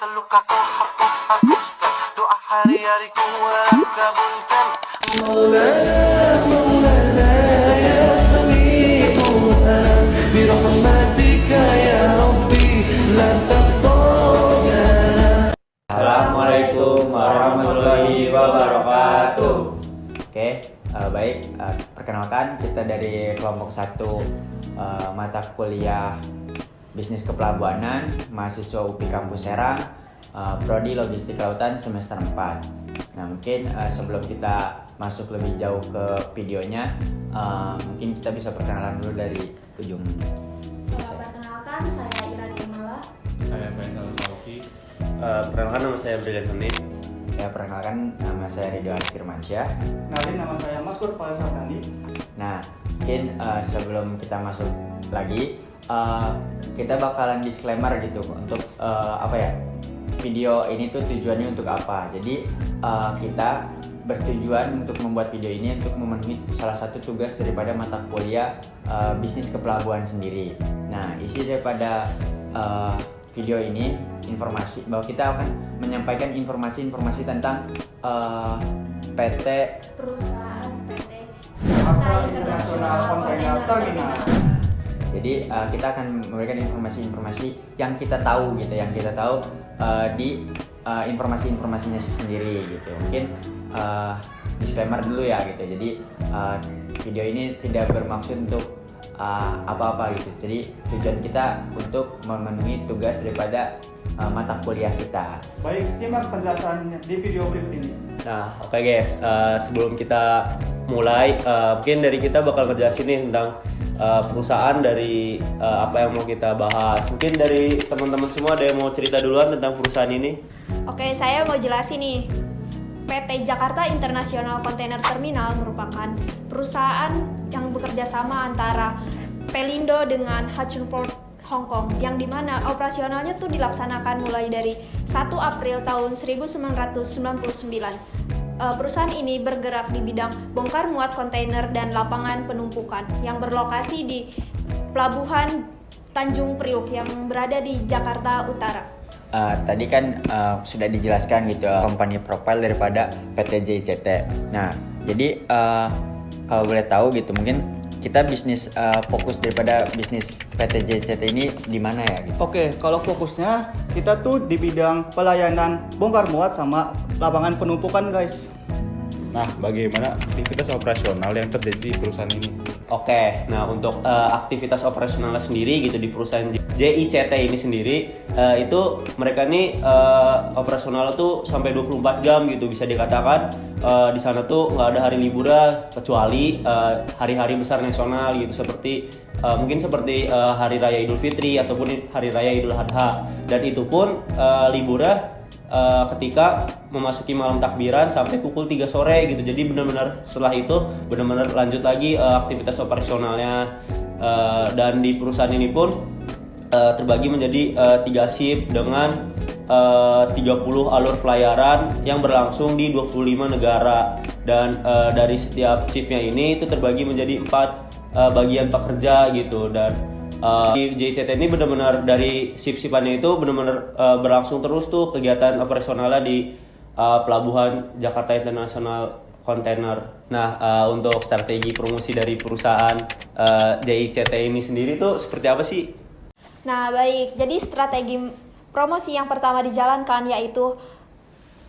Terluka kau hapuskan doa hari-hariku walau kabulkan. Maulana, Maulana ya Sami'una birahmatika ya Rabbi la taqtulna. Assalamualaikum warahmatullahi wabarakatuh. Oke, baik. Perkenalkan, kita dari kelompok 1 mata kuliah Bisnis Kepelabuhanan, mahasiswa UPI Kampus Serang, Prodi Logistik Lautan semester 4. Nah, mungkin sebelum kita masuk lebih jauh ke videonya, mungkin kita bisa perkenalan dulu dari ujung. Perkenalkan, saya Irani Imala. Saya Faisal Sauki. Perkenalkan, nama saya Brilian Hamid. Ya, perkenalkan, nama saya Ridho Arif Firmansyah. Kenalin, nama saya Maskur Faisal Kandi. Nah, mungkin sebelum kita masuk lagi, kita bakalan disclaimer gitu untuk video ini tuh tujuannya untuk apa. Jadi kita bertujuan untuk membuat video ini untuk memenuhi salah satu tugas daripada mata kuliah bisnis kepelabuhan sendiri. Nah, isi daripada video ini informasi bahwa kita akan menyampaikan informasi-informasi tentang PT Perusahaan PT Jakarta International Container Terminal. Jadi kita akan memberikan informasi-informasi yang kita tahu gitu, yang kita tahu di informasi-informasinya sendiri gitu. Mungkin disclaimer dulu ya gitu. Jadi video ini tidak bermaksud untuk apa-apa gitu. Jadi tujuan kita untuk memenuhi tugas daripada mata kuliah kita. Baik, simak penjelasan di video berikut ini. Nah, oke guys, sebelum kita mulai, mungkin dari kita bakal ngejelasin nih tentang perusahaan dari apa yang mau kita bahas. Mungkin dari teman-teman semua ada yang mau cerita duluan tentang perusahaan ini? Oke, saya mau jelasin nih. PT Jakarta International Container Terminal merupakan perusahaan yang bekerja sama antara Pelindo dengan Hudson Port Hong Kong, yang dimana operasionalnya tuh dilaksanakan mulai dari 1 April tahun 1999. Perusahaan ini bergerak di bidang bongkar muat kontainer dan lapangan penumpukan yang berlokasi di Pelabuhan Tanjung Priuk yang berada di Jakarta Utara. Tadi kan sudah dijelaskan gitu company profile daripada PT JICT. Nah, jadi kalau boleh tahu gitu, mungkin kita bisnis fokus daripada bisnis PT JICT ini di mana ya gitu? Oke, kalau fokusnya kita tuh di bidang pelayanan bongkar muat sama lapangan penumpukan, guys. Nah, bagaimana aktivitas operasional yang terjadi di perusahaan ini? Oke, nah untuk aktivitas operasionalnya sendiri gitu di perusahaan JICT ini sendiri, itu mereka nih operasional tuh sampai 24 jam gitu, bisa dikatakan di sana tuh nggak ada hari liburnya kecuali hari-hari besar nasional gitu, seperti mungkin seperti hari raya Idul Fitri ataupun hari raya Idul Adha, dan itu pun liburnya ketika memasuki malam takbiran sampai pukul 3 sore gitu. Jadi benar-benar setelah itu benar-benar lanjut lagi aktivitas operasionalnya, dan di perusahaan ini pun terbagi menjadi 3 shift dengan 30 alur pelayaran yang berlangsung di 25 negara, dan dari setiap shiftnya ini itu terbagi menjadi 4 bagian pekerja gitu. Dan di JICT ini benar-benar dari shift-shiftannya itu benar-benar berlangsung terus tuh kegiatan operasionalnya di Pelabuhan Jakarta International Container. Nah, untuk strategi promosi dari perusahaan JICT ini sendiri tuh seperti apa sih? Nah, baik. Jadi strategi promosi yang pertama dijalankan yaitu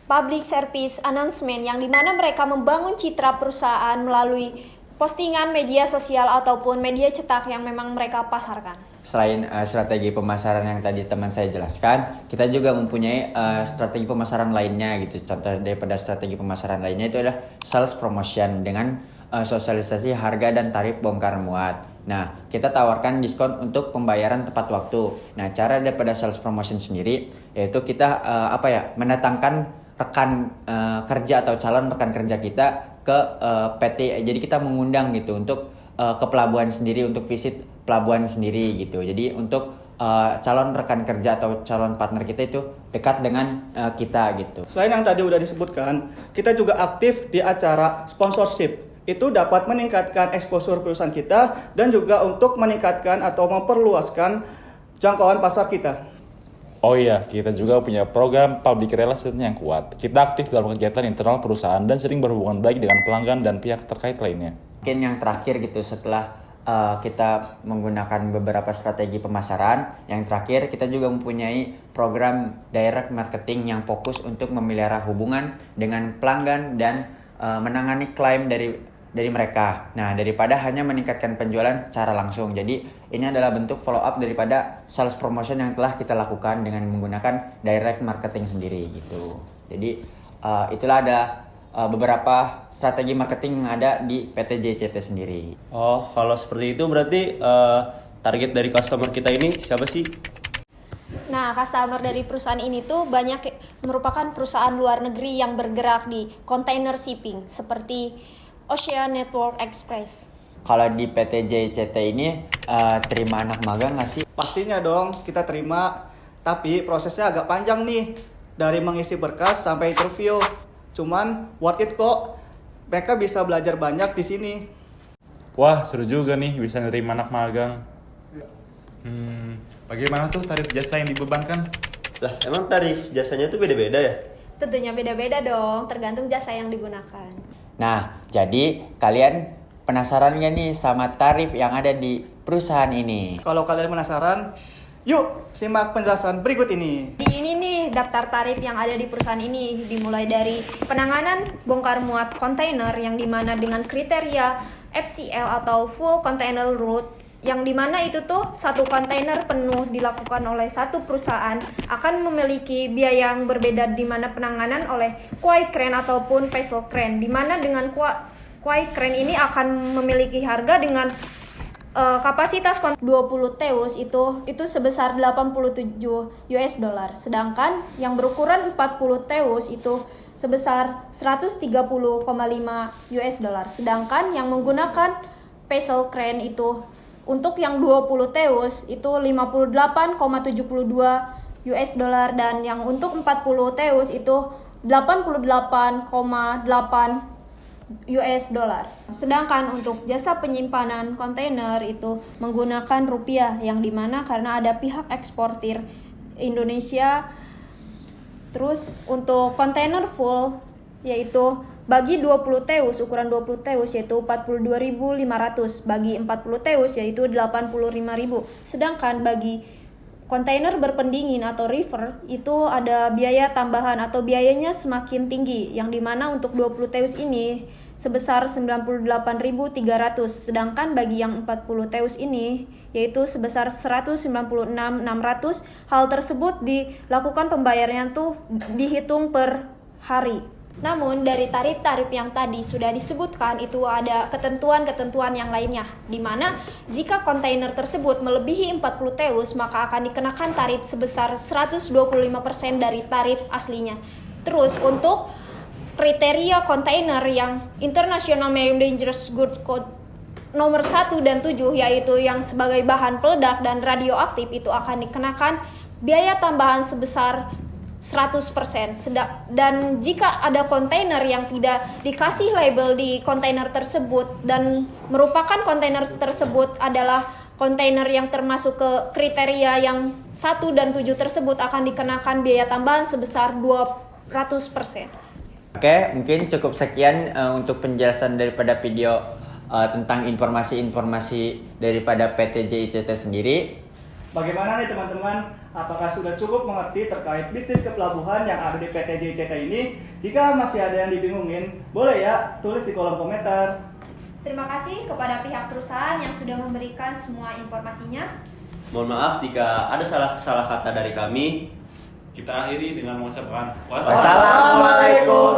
public service announcement, yang dimana mereka membangun citra perusahaan melalui postingan media sosial ataupun media cetak yang memang mereka pasarkan. Selain strategi pemasaran yang tadi teman saya jelaskan, kita juga mempunyai strategi pemasaran lainnya gitu. Contoh daripada strategi pemasaran lainnya itu adalah sales promotion dengan sosialisasi harga dan tarif bongkar muat. Nah, kita tawarkan diskon untuk pembayaran tepat waktu. Nah, cara daripada sales promotion sendiri yaitu kita mendatangkan rekan kerja atau calon rekan kerja kita ke PT. Jadi kita mengundang gitu untuk ke pelabuhan sendiri, untuk visit pelabuhan sendiri gitu. Jadi untuk calon rekan kerja atau calon partner kita itu dekat dengan kita gitu. Selain yang tadi udah disebutkan, kita juga aktif di acara sponsorship. Itu dapat meningkatkan exposure perusahaan kita dan juga untuk meningkatkan atau memperluaskan jangkauan pasar kita. Oh iya, kita juga punya program public relation yang kuat. Kita aktif dalam kegiatan internal perusahaan dan sering berhubungan baik dengan pelanggan dan pihak terkait lainnya. Mungkin yang terakhir gitu setelah kita menggunakan beberapa strategi pemasaran, yang terakhir kita juga mempunyai program direct marketing yang fokus untuk memelihara hubungan dengan pelanggan dan menangani klaim dari mereka. Nah, daripada hanya meningkatkan penjualan secara langsung. Jadi, ini adalah bentuk follow up daripada sales promotion yang telah kita lakukan dengan menggunakan direct marketing sendiri gitu. Jadi, itulah ada beberapa strategi marketing yang ada di PT JICT sendiri. Oh, kalau seperti itu berarti target dari customer kita ini siapa sih? Nah, customer dari perusahaan ini tuh banyak merupakan perusahaan luar negeri yang bergerak di container shipping seperti Ocean Network Express. Kalau di PT JICT ini terima anak magang nggak sih? Pastinya dong kita terima, tapi prosesnya agak panjang nih dari mengisi berkas sampai interview. Cuman worth it kok. Mereka bisa belajar banyak di sini. Wah, seru juga nih bisa nerima anak magang. Bagaimana tuh tarif jasa yang dibebankan? Lah, emang tarif jasanya tuh beda-beda ya? Tentunya beda-beda dong, tergantung jasa yang digunakan. Nah, jadi kalian penasaran nggak nih sama tarif yang ada di perusahaan ini? Kalau kalian penasaran, yuk simak penjelasan berikut ini. Di ini nih daftar tarif yang ada di perusahaan ini, dimulai dari penanganan bongkar muat kontainer yang dimana dengan kriteria FCL atau Full Container Route, yang dimana itu tuh satu kontainer penuh dilakukan oleh satu perusahaan akan memiliki biaya yang berbeda, di mana penanganan oleh quay crane ataupun vessel crane, di mana dengan quay crane ini akan memiliki harga dengan kapasitas 20 teus itu sebesar 87 US dollar, sedangkan yang berukuran 40 teus itu sebesar 130,5 US dollar, sedangkan yang menggunakan vessel crane itu untuk yang 20 teus itu 58,72 US dollar, dan yang untuk 40 teus itu 88,8 US dollar. Sedangkan untuk jasa penyimpanan kontainer itu menggunakan rupiah, yang dimana karena ada pihak eksportir Indonesia. Terus untuk kontainer full yaitu bagi 20 teus, ukuran 20 teus yaitu 42.500, bagi 40 teus yaitu 85.000. Sedangkan bagi kontainer berpendingin atau river itu ada biaya tambahan atau biayanya semakin tinggi, yang dimana untuk 20 teus ini sebesar 98.300, sedangkan bagi yang 40 teus ini yaitu sebesar 196.600. Hal tersebut dilakukan pembayarannya tuh dihitung per hari. Namun dari tarif-tarif yang tadi sudah disebutkan itu ada ketentuan-ketentuan yang lainnya, di mana jika kontainer tersebut melebihi 40 teus maka akan dikenakan tarif sebesar 125% dari tarif aslinya. Terus untuk kriteria kontainer yang International Marine Dangerous Goods Code nomor 1 dan 7, yaitu yang sebagai bahan peledak dan radioaktif, itu akan dikenakan biaya tambahan sebesar 100%. Dan jika ada kontainer yang tidak dikasih label di kontainer tersebut dan merupakan kontainer tersebut adalah kontainer yang termasuk ke kriteria yang 1 dan 7 tersebut, akan dikenakan biaya tambahan sebesar 200%. Oke, mungkin cukup sekian untuk penjelasan daripada video tentang informasi-informasi daripada PT JICT sendiri. Bagaimana nih teman-teman? Apakah sudah cukup mengerti terkait bisnis kepelabuhan yang ada di PT JICT ini? Jika masih ada yang dibingungin, boleh ya tulis di kolom komentar. Terima kasih kepada pihak perusahaan yang sudah memberikan semua informasinya. Mohon maaf jika ada salah kata dari kami. Kita akhiri dengan mengucapkan Wassalamualaikum